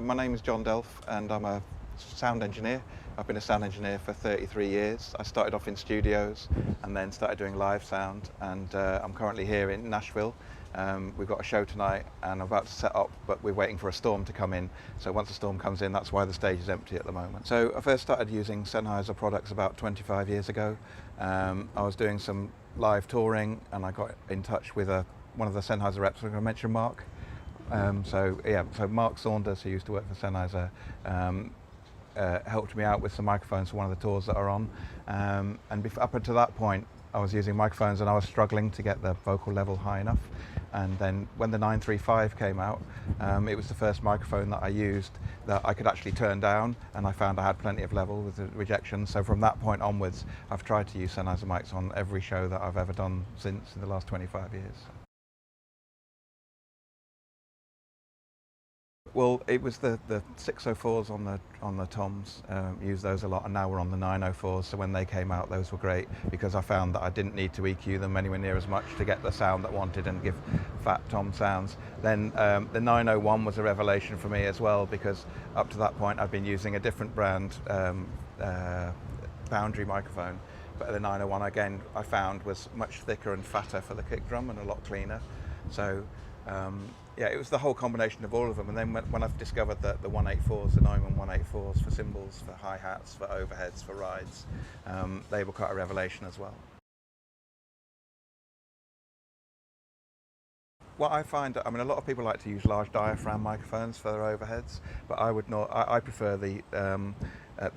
My name is John Delf and I'm a sound engineer. I've been a sound engineer for 33 years. I started off in studios and then started doing live sound, and I'm currently here in Nashville. We've got a show tonight and I'm about to set up, but we're waiting for a storm to come in. So once the storm comes in, that's why the stage is empty at the moment. So I first started using Sennheiser products about 25 years ago. I was doing some live touring and I got in touch with one of the Sennheiser reps. I'm going to mention Mark. So Mark Saunders, who used to work for Sennheiser, helped me out with some microphones for one of the tours that are on. Up until that point, I was using microphones and I was struggling to get the vocal level high enough. And then when the 935 came out, it was the first microphone that I used that I could actually turn down, and I found I had plenty of level with the rejection. So from that point onwards, I've tried to use Sennheiser mics on every show that I've ever done since in the last 25 years. Well, it was the 604s on the toms, used those a lot, and now we're on the 904s. So when they came out, those were great because I found that I didn't need to EQ them anywhere near as much to get the sound that I wanted and give fat tom sounds. Then the 901 was a revelation for me as well, because up to that point I'd been using a different brand boundary microphone, but the 901 again I found was much thicker and fatter for the kick drum and a lot cleaner. So yeah, it was the whole combination of all of them. And then when I've discovered that the 184s, the Neumann 184s for cymbals, for hi-hats, for overheads, for rides, they were quite a revelation as well. What I find, I mean, a lot of people like to use large diaphragm microphones for their overheads, but I would not. I prefer the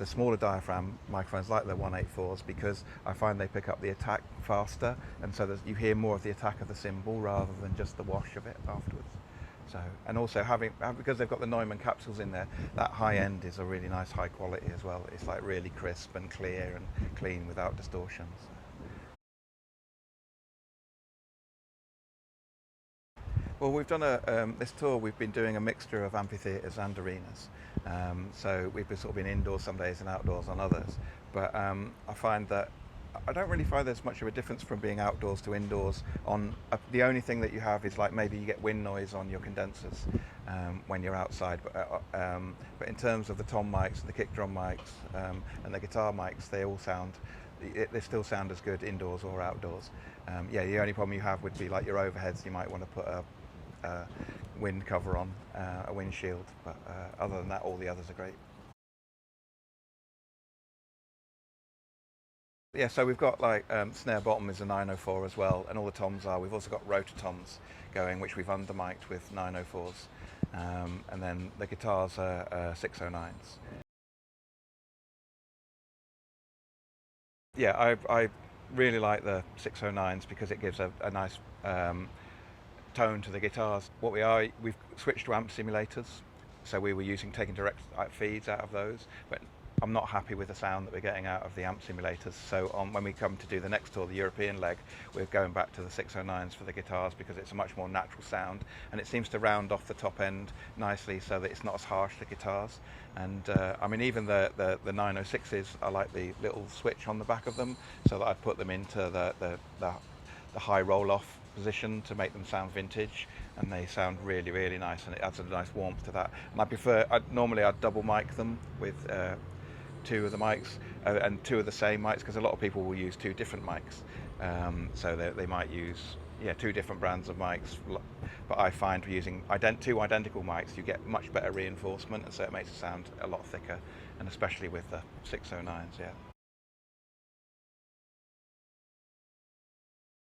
smaller diaphragm microphones like the 184s, because I find they pick up the attack faster, and so you hear more of the attack of the cymbal rather than just the wash of it afterwards. So, and also because they've got the Neumann capsules in there, that high end is a really nice high quality as well. It's like really crisp and clear and clean without distortions. Well, we've done this tour. We've been doing a mixture of amphitheatres and arenas. So we've been sort of been indoors some days and outdoors on others. But I find that I don't really find there's much of a difference from being outdoors to indoors. The only thing that you have is like maybe you get wind noise on your condensers when you're outside. But in terms of the tom mics, the kick drum mics, and the guitar mics, they still sound as good indoors or outdoors. Yeah, the only problem you have would be like your overheads. You might want to put a wind cover on, a windshield, but other than that, all the others are great. Yeah, so we've got like snare bottom is a 904 as well, and all the toms are. We've also got rotor toms going, which we've under-mic'd with 904s, and then the guitars are 609s. Yeah, I really like the 609s because it gives a nice tone to the guitars. We've switched to amp simulators, so we were taking direct feeds out of those, but I'm not happy with the sound that we're getting out of the amp simulators. So when we come to do the next tour, the European leg, we're going back to the 609s for the guitars because it's a much more natural sound, and it seems to round off the top end nicely so that it's not as harsh to guitars. And I mean, even the 906s, I like the little switch on the back of them, so that I put them into the high roll-off position to make them sound vintage, and they sound really, really nice, and it adds a nice warmth to that. And normally I'd double mic them with two of the mics and two of the same mics, because a lot of people will use two different mics, so they might use two different brands of mics. But I find using two identical mics, you get much better reinforcement, and so it makes it sound a lot thicker, and especially with the 609s.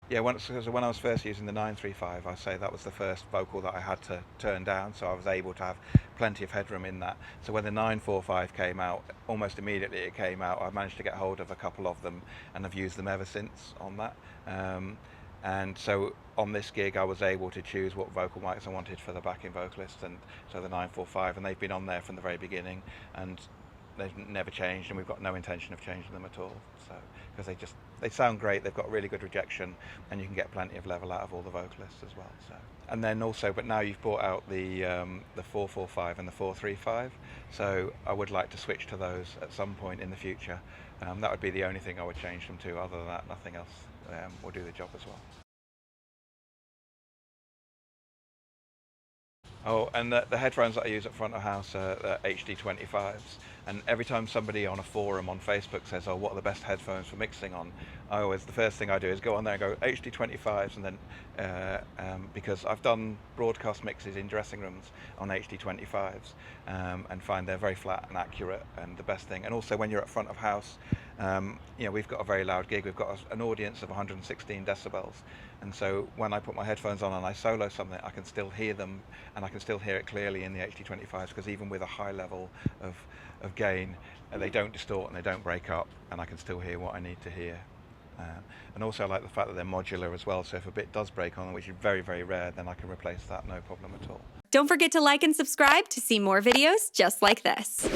Yeah, when I was first using the 935, I say that was the first vocal that I had to turn down, so I was able to have plenty of headroom in that. So when the 945 came out, almost immediately it came out, I managed to get hold of a couple of them, and I've used them ever since on that. And so on this gig, I was able to choose what vocal mics I wanted for the backing vocalist, and so the 945, and they've been on there from the very beginning, and they've never changed, and we've got no intention of changing them at all. So because they sound great, they've got really good rejection, and you can get plenty of level out of all the vocalists as well. So, and then also, but now you've brought out the 445 and the 435, so I would like to switch to those at some point in the future. That would be the only thing I would change them to. Other than that, nothing else will do the job as well. Oh, and the headphones that I use at front of house are the HD25s. And every time somebody on a forum on Facebook says, "Oh, what are the best headphones for mixing on?" the first thing I do is go on there and go HD25s, and then because I've done broadcast mixes in dressing rooms on HD25s, and find they're very flat and accurate and the best thing. And also when you're at front of house, we've got a very loud gig. We've got an audience of 116 decibels, and so when I put my headphones on and I solo something, I can still hear them, and I can still hear it clearly in the HD25s, because even with a high level of gain, they don't distort and they don't break up, and I can still hear what I need to hear. And also I like the fact that they're modular as well, so if a bit does break on, which is very, very rare, then I can replace that no problem at all. Don't forget to like and subscribe to see more videos just like this.